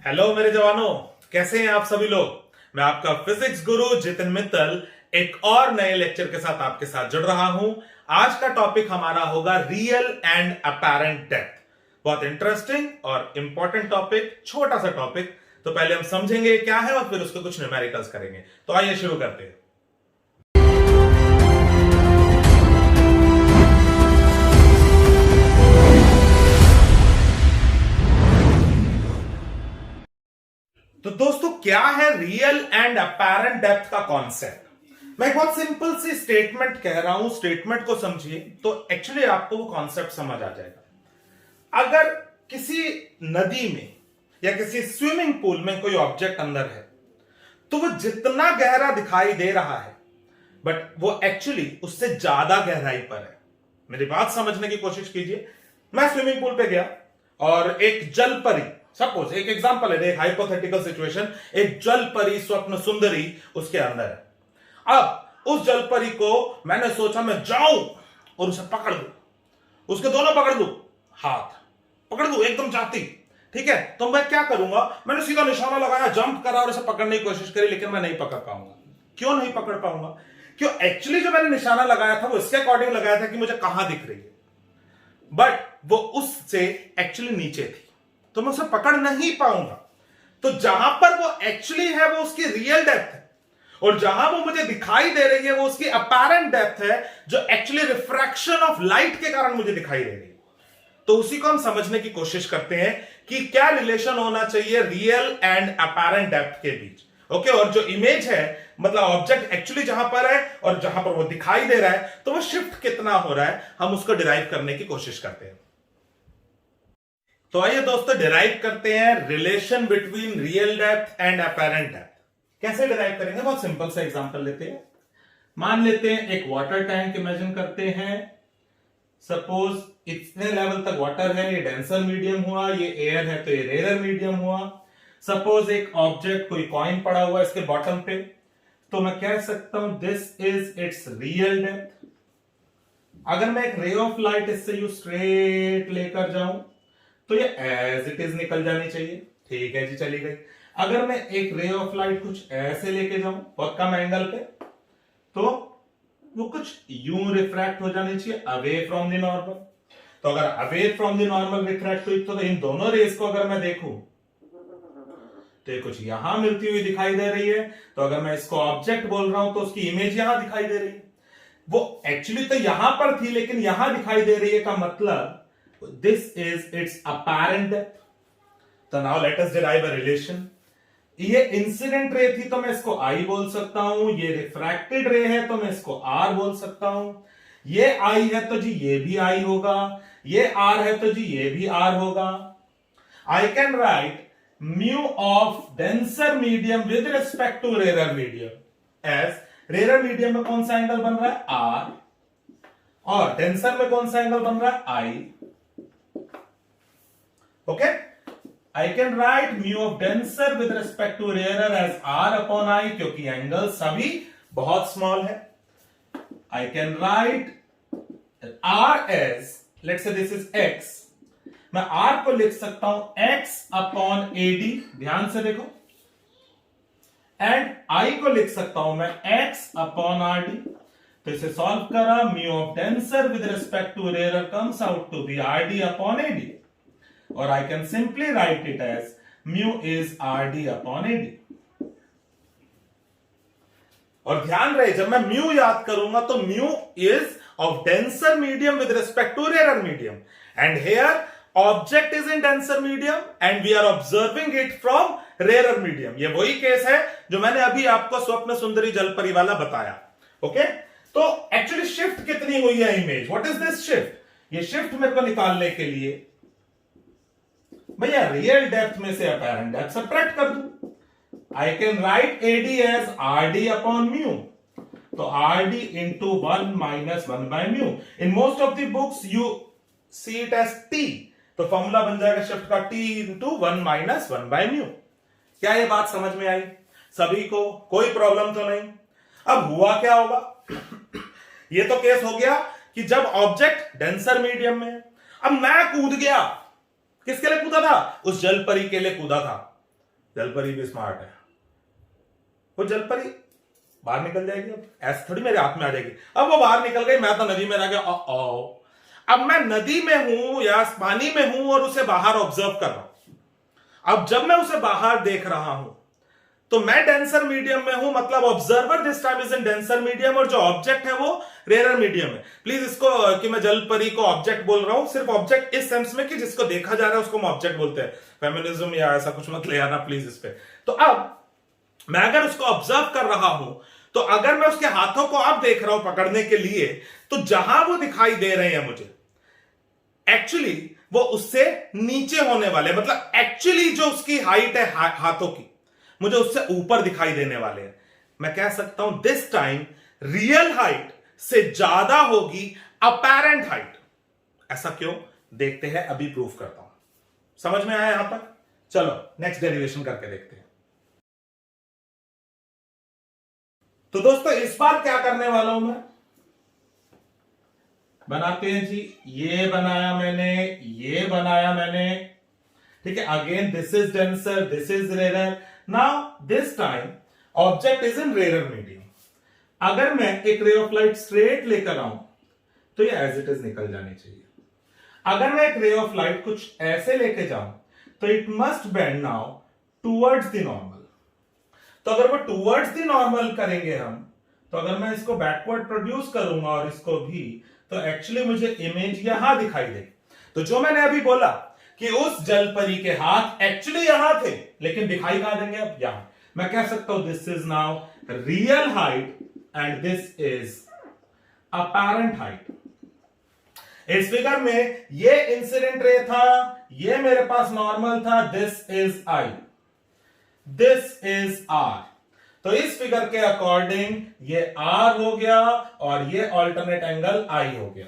Hello मेरे जवानों, कैसे हैं आप सभी लोग। मैं आपका फिजिक्स गुरु जितिन मित्तल एक और नए लेक्चर के साथ आपके साथ जुड़ रहा हूं। आज का टॉपिक हमारा होगा रियल एंड अपैरेंट डेप्थ। बहुत इंटरेस्टिंग और इंपॉर्टेंट टॉपिक, छोटा सा टॉपिक। तो पहले हम समझेंगे क्या है और फिर उसके कुछ न्यूमेरिकल्स करेंगे। तो आइए शुरू करते हैं। तो दोस्तों, क्या है रियल एंड अपैरेंट डेप्थ का कॉन्सेप्ट। मैं एक बहुत सिंपल सी स्टेटमेंट कह रहा हूं, स्टेटमेंट को समझिए तो एक्चुअली आपको वो कॉन्सेप्ट समझ आ जाएगा। अगर किसी नदी में या किसी स्विमिंग पूल में कोई ऑब्जेक्ट अंदर है तो वो जितना गहरा दिखाई दे रहा है बट वो एक्चुअली उससे ज्यादा गहराई पर है। मेरी बात समझने की कोशिश कीजिए। मैं स्विमिंग पूल पे गया और एक जल परी, सपोज एक एग्जांपल है, एक हाइपोथेटिकल सिचुएशन, एक जल परी स्वप्न सुंदरी उसके अंदर है। अब उस जल परी को मैंने सोचा मैं जाऊं और उसे पकड़ लूं, उसके दोनों पकड़ लूं, हाथ पकड़ लूं एकदम चाहती, ठीक है। तो मैं क्या करूंगा, मैंने सीधा निशाना लगाया, जंप करा और उसे पकड़ने की कोशिश करी, लेकिन मैं नहीं पकड़ पाऊंगा। क्यों नहीं पकड़ पाऊंगा? क्यों? एक्चुअली जो मैंने निशाना लगाया था वो इसके अकॉर्डिंग लगाया था कि मुझे कहां दिख रही है, बट वो उससे एक्चुअली नीचे थी, तो मैं उसे पकड़ नहीं पाऊंगा। तो जहां पर वो एक्चुअली है वो उसकी रियल डेप्थ है, और जहां वो मुझे दिखाई दे रही है वो उसकी अपैरेंट डेप्थ है, जो एक्चुअली रिफ्रैक्शन ऑफ लाइट के कारण मुझे दिखाई दे रही है। तो उसी को हम समझने की कोशिश करते हैं कि क्या रिलेशन होना चाहिए रियल एंड अपैरेंट डेप्थ के बीच। ओके, और जो इमेज है, मतलब ऑब्जेक्ट एक्चुअली जहां पर है और जहां पर वो दिखाई दे रहा है, तो वो शिफ्ट कितना हो रहा है, हम उसको डिराइव करने की कोशिश करते हैं। तो आइए दोस्तों डिराइव करते हैं relation between real depth and apparent depth. कैसे डिराइव करेंगे? बहुत सिंपल सा एग्जांपल लेते हैं। मान लेते हैं एक वाटर टैंक इमेजिन करते हैं। सपोज इतने लेवल तक वाटर है, ये डेंसर मीडियम हुआ, ये एयर है तो ये रेयर मीडियम हुआ। सपोज एक ऑब्जेक्ट, कोई कॉइन पड़ा हुआ इसके बॉटम पे, तो मैं कह सकता हूं this is it's real depth. अगर मैं एक रे ऑफ लाइट इससे यू स्ट्रेट लेकर जाऊं तो ये एज इट इज निकल जानी चाहिए, ठीक है जी, चली गई। अगर मैं एक रे ऑफ लाइट कुछ ऐसे लेके जाऊं बहुत कम एंगल पे, तो वो कुछ यूं रिफ्रैक्ट हो जानी चाहिए अवे फ्रॉम द नॉर्मल। तो अगर away from the normal refract हुई तो इन दोनों रेस को अगर मैं देखूं तो ये कुछ यहां मिलती हुई दिखाई दे रही है। तो अगर मैं इसको ऑब्जेक्ट बोल रहा हूं तो उसकी इमेज यहां दिखाई दे रही है। वो एक्चुअली तो यहां पर थी लेकिन यहां दिखाई दे रही है, का मतलब this is its apparent depth. तो now let us derive a relation. ये इंसिडेंट रे थी तो मैं इसको I बोल सकता हूं, ये रिफ्रैक्टेड रे है तो मैं इसको R बोल सकता हूं। ये I है तो जी ये भी I होगा, ये R है तो जी ये भी R होगा। I can write mu of denser medium with respect to rarer medium as rarer medium में कौन सा एंगल बन रहा है R, और डेंसर में कौन सा एंगल बन रहा है I। Okay, I can write mu of denser with respect to rarer as R upon I, क्योंकि एंगल सभी बहुत स्मॉल है। I can write R as, let's say this is X, मैं R को लिख सकता हूं X upon AD, ध्यान से देखो, एंड I को लिख सकता हूं मैं X upon RD। तो इसे सॉल्व करा, mu of denser with respect to rarer comes out to be RD upon AD, और I can simply write it as mu is RD upon AD। और ध्यान रहे, जब मैं mu याद करूंगा तो mu is of denser medium with respect to rarer medium, and here object is in denser medium and we are observing it from rarer medium। ये वही केस है जो मैंने अभी आपको स्वप्न सुंदरी जलपरी वाला बताया। ओके, तो एक्चुअली शिफ्ट कितनी हुई है image? What is this shift? ये शिफ्ट मेरे को निकालने के लिए भैया रियल डेप्थ में से अपैरेंट डेप्थ सब्ट्रैक्ट कर दूं। I can write AD as RD upon mu, तो RD into 1 minus 1 by mu. In most of the books you see it as T, तो फॉर्मूला बन जाएगा शिफ्ट का T into 1 minus 1 by mu. क्या ये बात समझ में आई सभी को? कोई प्रॉब्लम तो नहीं? अब हुआ क्या होगा? ये तो केस हो गया कि जब ऑब्जेक्ट डेंसर मीडियम में, अब मैं कूद गया, किसके लिए कूदा था? उस जल परी के लिए कूदा था। जलपरी भी स्मार्ट है। वो जलपरी बाहर निकल जाएगी, अब ऐसे थोड़ी मेरे हाथ में आ जाएगी। अब वो बाहर निकल गई, मैं तो नदी में रह गया। अब मैं नदी में हूं या पानी में हूं और उसे बाहर ऑब्जर्व कर रहा हूं। अब जब मैं उसे बाहर देख रहा हूं तो मैं डेंसर मीडियम में हूं, मतलब observer this time is in denser medium, और जो ऑब्जेक्ट है वो रेयर मीडियम है। प्लीज इसको कि मैं जलपरी को ऑब्जेक्ट बोल रहा हूं, सिर्फ ऑब्जेक्ट इस सेंस में कि जिसको देखा जा रहा है उसको हम ऑब्जेक्ट बोलते हैं। फेमिनिज्म या ऐसा कुछ मत ले आना प्लीज इस पे। तो अब मैं अगर उसको ऑब्जर्व कर रहा हूं तो अगर मैं उसके हाथों को अब देख रहा हूं पकड़ने के लिए, तो जहां वो दिखाई दे रहे हैं मुझे एक्चुअली वो उससे नीचे होने वाले, मतलब एक्चुअली जो उसकी हाइट है हाथों की मुझे उससे ऊपर दिखाई देने वाले हैं। मैं कह सकता हूं दिस टाइम रियल हाइट से ज्यादा होगी अपैरेंट हाइट। ऐसा क्यों, देखते हैं, अभी प्रूफ करता हूं। समझ में आया यहां तक? चलो नेक्स्ट डेरिवेशन करके देखते हैं। तो दोस्तों इस बार क्या करने वाला हूं मैं, बनाते हैं जी। ये बनाया मैंने, ये बनाया मैंने, ठीक है। Again this is denser, this is rare. Now this time object is in rare medium. अगर मैं एक रे ऑफ लाइट स्ट्रेट लेकर आऊं तो ये एज इट इज निकल जानी चाहिए। अगर मैं एक रे ऑफ लाइट कुछ ऐसे लेके जाऊं तो it must bend now towards the normal. तो अगर वो टूवर्ड्स द नॉर्मल करेंगे हम, तो अगर मैं इसको बैकवर्ड प्रोड्यूस करूंगा और इसको भी, तो एक्चुअली मुझे इमेज यहां दिखाई दे। तो जो मैंने अभी बोला कि उस जलपरी के हाथ एक्चुअली यहां थे, लेकिन दिखाई कहां देंगे अब, यहां। मैं कह सकता हूं this is now real height and this is apparent height. इस फिगर में ये इंसिडेंट रे था, ये मेरे पास नॉर्मल था, this is i, this is r. तो इस फिगर के अकॉर्डिंग ये आर हो गया और ये ऑल्टरनेट एंगल आई हो गया।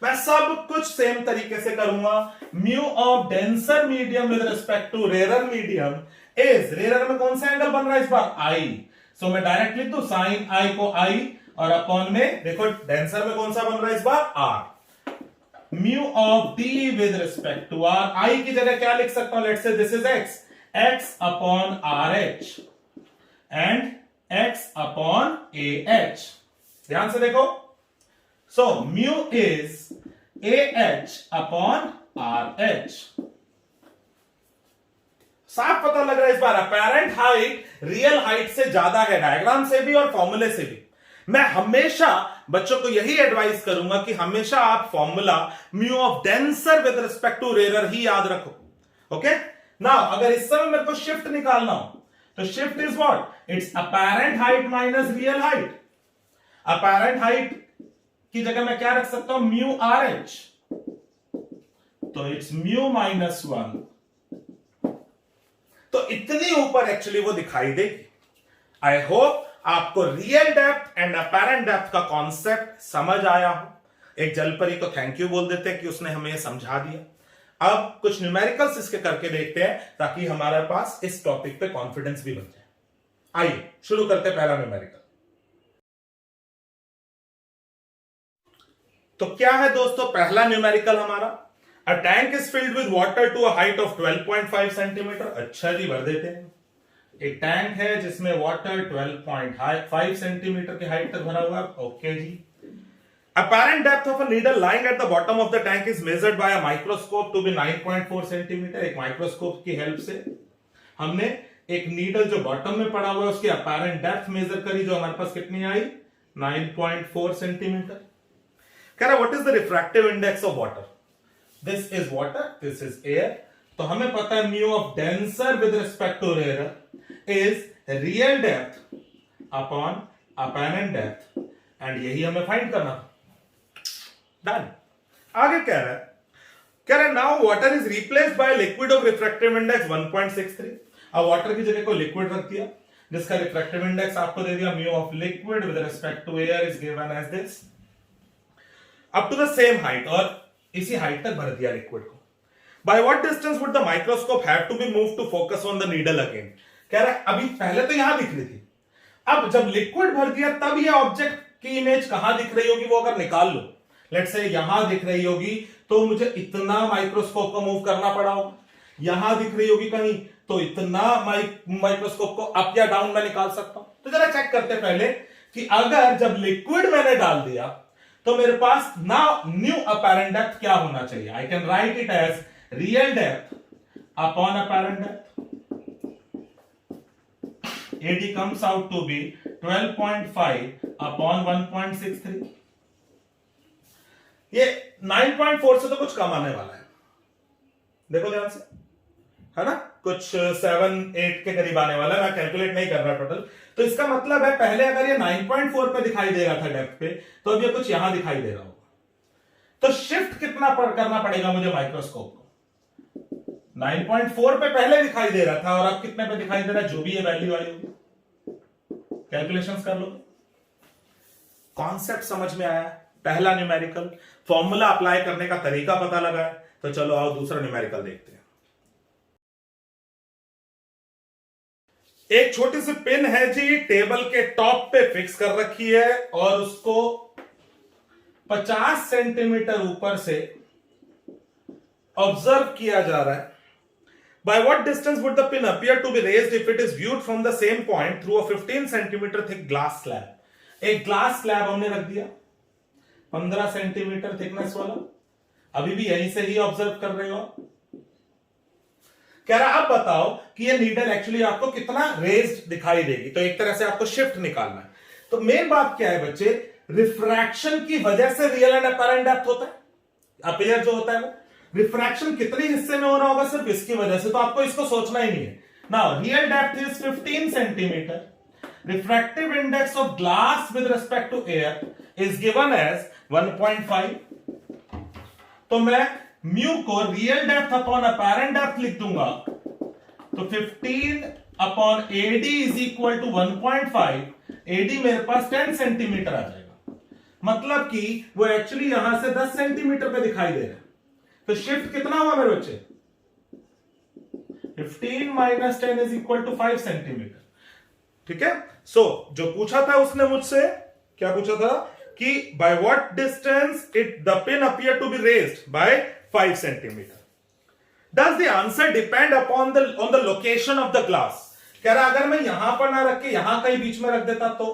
मैं सब कुछ सेम तरीके से करूंगा। Mu of denser medium with respect to rare medium is, rare में कौन सा एंगल बन रहा है इस बार, आई। सो मैं डायरेक्ट लिख दूं साइन आई को आई, और अपॉन में देखो डेंसर में कौन सा बन रहा है इस बार, R. Mu of D with respect to R, I की जगह क्या लिख सकता हूं, let's say this is x, x upon R H and x upon A H. ध्यान से देखो, so mu is A H upon R H. साफ पता लग रहा है इस बार अपैरेंट हाइट रियल हाइट से ज्यादा है, डायग्राम से भी और फॉर्मूले से भी। मैं हमेशा बच्चों को यही एडवाइस करूंगा कि हमेशा आप formula mu of denser with respect to rarer ही याद रखो। ओके नाउ अगर इस समय मेरे को शिफ्ट निकालना हो तो shift is what, it's apparent height minus real height. Apparent height की जगह मैं क्या रख सकता हूं, म्यू आर एच, तो इट्स म्यू माइनस 1। तो इतनी ऊपर एक्चुअली वो दिखाई देगी। आई होप आपको real depth and apparent depth का कॉन्सेप्ट समझ आया हो। एक जलपरी को थैंक यू बोल देते हैं कि उसने हमें समझा दिया। अब कुछ न्यूमेरिकल्स इसके करके देखते हैं ताकि हमारे पास इस टॉपिक पे कॉन्फिडेंस भी बन जाए। आइए शुरू करते हैं पहला न्यूमेरिकल। तो क्या है दोस्तों पहला न्यूमेरिकल हमारा, a tank is filled with water to a height of 12.5 centimetre. अच्छा जी, भर देते हैं। एक टैंक है जिसमें वाटर 12.5 सेंटीमीटर की हाइट तक भरा हुआ है। ओके जी। Apparent depth of a needle lying at the bottom of the tank is measured by a microscope to be 9.4 centimetre. एक माइक्रोस्कोप की हेल्प से हमने एक नीडल जो बॉटम में पड़ा हुआ है उसकी अपैरेंट डेप्थ मेजर करी, जो हमारे पास कितनी आई, 9.4 सेंटीमीटर। कह रहा what is the refractive index of water, this is water, this is air. तो हमें पता है mu of denser with respect to rare is real depth upon apparent depth, and यही हमें फाइंड करना। डन। आगे कह रहा है now water is replaced by liquid of refractive index 1.63। अब वाटर की जगह को लिक्विड रख दिया जिसका रिफ्रैक्टिव इंडेक्स आपको दे दिया, mu of liquid with respect to air is given as this, up to the same height, और इसी हाइट तक भर दिया लिक्विड को। By what distance would the microscope have to be move to focus on the needle again. कह रहा है अभी पहले तो यहां दिख रही थी, अब जब लिक्विड भर दिया तब ये ऑब्जेक्ट की इमेज कहां दिख रही होगी वो अगर निकाल लो, लेट्स से यहां दिख रही होगी तो मुझे इतना माइक्रोस्कोप को मूव करना पड़ा होगा, यहां दिख रही होगी कहीं तो इतना माइक्रोस्कोप को अप या डाउन में निकाल सकता हूं। तो जरा चेक करते हैं पहले कि अगर जब लिक्विड मैंने डाल दिया तो मेरे पास नाउ न्यू अपैरेंट डेप्थ क्या होना चाहिए। I can write it as real depth upon apparent depth. AD comes out to be 12.5 upon 1.63। ये 9.4 से तो कुछ कम आने वाला है, देखो ध्यान से, है ना, कुछ 7-8 के करीब आने वाला है। मैं कैलकुलेट नहीं कर रहा टोटल। तो इसका मतलब है पहले अगर ये 9.4 पे दिखाई दे रहा था डेप्थ पे, तो अब ये कुछ यहां दिखाई दे रहा होगा। तो शिफ्ट कितना करना पड़ेगा मुझे माइक्रोस्कोप को। 9.4 पे पहले दिखाई दे रहा था और अब कितने पे दिखाई दे रहा है, जो भी ये वैल्यू आई होगी कैलकुलेशंस कर लो। कॉन्सेप्ट समझ में आया, पहला न्यूमेरिकल फॉर्मूला अप्लाई करने का तरीका पता लगा है। तो चलो आओ दूसरा न्यूमेरिकल देखते हैं। एक छोटी सी पिन है जी, टेबल के टॉप पे फिक्स कर रखी है और उसको 50 सेंटीमीटर ऊपर से ऑब्जर्व किया जा रहा है। By what distance would the pin appear to be raised if it is viewed from the same point through a 15 centimeter thick glass slab? एक ग्लास स्लैब हमने रख दिया 15 सेंटीमीटर थिकनेस वाला, अभी भी यहीं से ही ऑब्जर्व कर रहे हो। कह रहा अब बताओ कि ये नीडल एक्चुअली आपको कितना रेज्ड दिखाई देगी। तो एक तरह से आपको शिफ्ट निकालना है। तो मेन बात क्या है बच्चे, रिफ्रैक्शन की वजह से रियल एंड अपैरेंट डेप्थ होता है। अपीयर जो होता है वो रिफ्रैक्शन कितने हिस्से में हो रहा होगा, सिर्फ इसकी वजह से। तो आपको इसको सोचना ही नहीं है। Now real depth is 15 centimetre. Refractive index of glass with respect to air is given as 1.5। तो मैं म्यू को real depth upon apparent depth लिख दूंगा। तो 15 upon AD is equal to 1.5। AD मेरे पास 10 सेंटीमीटर आ जाएगा, मतलब कि वो एक्चुअली यहां से 10 सेंटीमीटर पे दिखाई दे रहा है। तो शिफ्ट कितना हुआ मेरे बच्चे, 15 minus 10 is equal to 5 centimetre. ठीक है। सो जो पूछा था उसने मुझसे, क्या पूछा था कि by what distance it the pin appear to be raised by 5 centimetre. Does the answer depend upon on the location of the glass. कह रहा अगर मैं यहां पर ना रख के यहां कहीं बीच में रख देता तो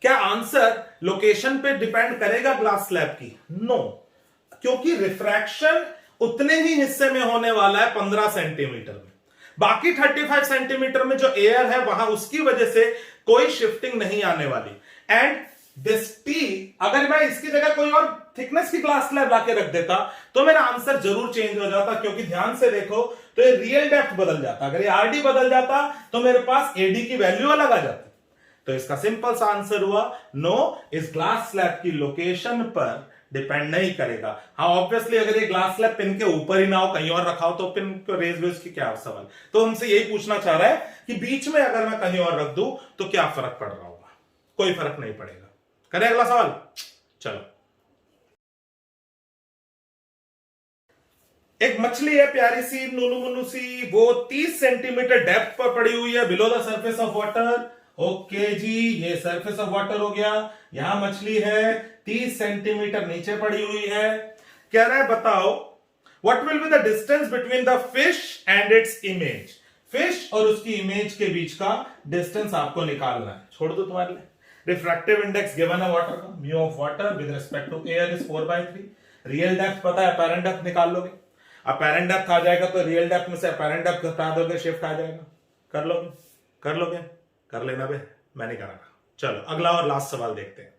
क्या आंसर लोकेशन पे डिपेंड करेगा ग्लास स्लैब की? नो, क्योंकि रिफ्रैक्शन उतने ही हिस्से में होने वाला है 15 सेंटीमीटर में। बाकी 35 सेंटीमीटर में जो एयर है वहां उसकी वजह से कोई शिफ्टिंग नहीं आने वाली। एंड दिस टी अगर मैं इसकी जगह कोई और थिकनेस की ग्लास स्लैब लाके रख देता तो मेरा आंसर जरूर चेंज हो जाता, क्योंकि ध्यान से देखो तो ये रियल डेप्थ बदल जाता। अगर ये आरडी बदल जाता तो मेरे पास एडी की वैल्यू अलग आ जाती। तो इसका सिंपल सा आंसर हुआ नो, इस ग्लास स्लैब की लोकेशन पर डिपेंड नहीं करेगा। हाँ ऑब्वियसली अगर ये ग्लास स्लैब पिन के ऊपर ही ना हो, कहीं और रखा हो, तो पिन को रेज वेज की क्या सवाल। तो हमसे यही पूछना चाह रहा है कि बीच में अगर मैं कहीं और रख दूं तो क्या फर्क पड़ रहा होगा? कोई फर्क नहीं पड़ेगा। करें अगला सवाल, चलो। एक मछली है प्यारी सी नूनू मुन्नू सी, वो 30 सेंटीमीटर डेप्थ पर पड़ी हुई है below the surface of water. Okay जी, ये सरफेस ऑफ वाटर हो गया। यहां मछली है 30 सेंटीमीटर नीचे पड़ी हुई है। कह रहा है बताओ what will be the distance between the fish and its image. Fish और उसकी इमेज के बीच का डिस्टेंस आपको निकालना है। छोड़ दो तुम्हारे लिए। रिफ्रैक्टिव इंडेक्स गिवन है वाटर का, mu of water with respect to air is 4/3। Real depth पता है, अपैरेंट डेप्थ निकाल लोगे। अपैरेंट डेप्थ आ जाएगा तो रियल डेप्थ में से अपैरेंट डेप्थ घटा दोगे, शिफ्ट आ जाएगा। कर लोगे? कर लोगे? कर लेना बे, मैं नहीं कराना। चलो अगला और लास्ट सवाल देखते हैं।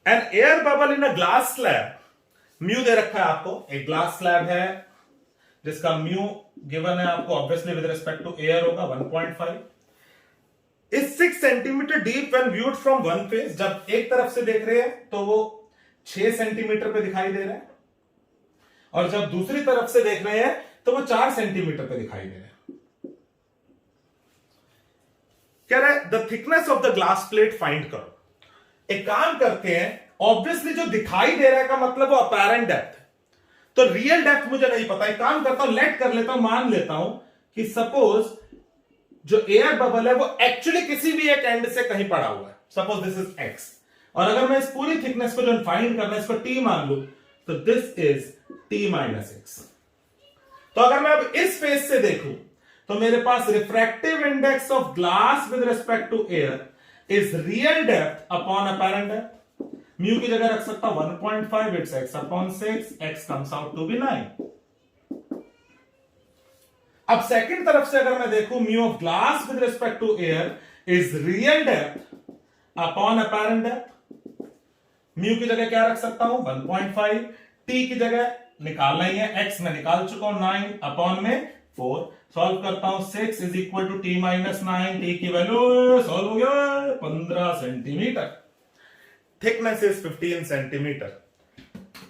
An air bubble in a glass slab, mu दे रखा है आपको। एक ग्लास स्लैब है जिसका म्यू गिवन है आपको, obviously with respect to air होगा 1.5। Is 6 centimetre deep when viewed from one face. जब एक तरफ से देख रहे हैं तो वो 6 सेंटीमीटर पे दिखाई दे रहा है, और जब दूसरी तरफ से देख रहे हैं तो वो 4 सेंटीमीटर पे दिखाई दे रहा है। कह रहा है the thickness of the glass plate find करो। एक काम करते हैं, ऑब्वियसली जो दिखाई दे रहा है का मतलब वो अपैरेंट डेप्थ है, तो रियल डेप्थ मुझे नहीं पता। एक काम करता हूं, लेट कर लेता हूं, मान लेता हूं कि सपोज जो एयर बबल है वो एक्चुअली किसी भी एक एंड से कहीं पड़ा हुआ है। सपोज दिस इज एक्स, और अगर मैं इस पूरी थिकनेस को जो फाइंड करना है इसको टी मान लू, तो दिस इज T-x। तो अगर मैं अब इस फेस से देखूं तो मेरे पास refractive index of glass with respect to air is real depth upon apparent depth. Mu की जगह रख सकता हूं 1.5, it's x upon 6, x comes out to be 9। अब सेकंड तरफ से अगर मैं देखूं mu of glass with respect to air is real depth upon apparent depth. Mu की जगह क्या रख सकता हूं 1.5, टी की जगह निकालना ही है, x में निकाल चुका हूं 9 अपॉन में 4। सॉल्व करता हूं 6 is equal to T minus 9, T की वैल्यू सॉल्व हो गया 15 सेंटीमीटर, थिकनेस इज 15 सेंटीमीटर।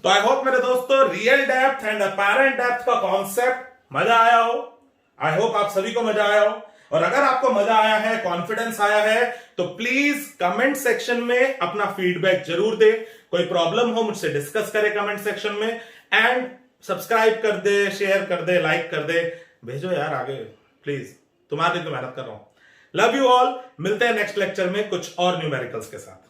तो आई होप मेरे दोस्तों real depth and apparent depth का कॉन्सेप्ट मजा आया हो। आई होप आप सभी को मजा आया हो, और अगर आपको मजा आया है, कॉन्फिडेंस आया है, तो प्लीज कमेंट सेक्शन में अपना फीडबैक जरूर दे। कोई प्रॉब्लम हो मुझसे डिस्कस करें कमेंट सेक्शन में, एंड सब्सक्राइब कर दे, शेयर कर दे, लाइक कर दे, भेजो यार आगे प्लीज, तुम्हारे लिए तो मेहनत कर रहा हूं। लव यू ऑल, मिलते हैं नेक्स्ट लेक्चर में कुछ और न्यूमेरिकल्स के साथ।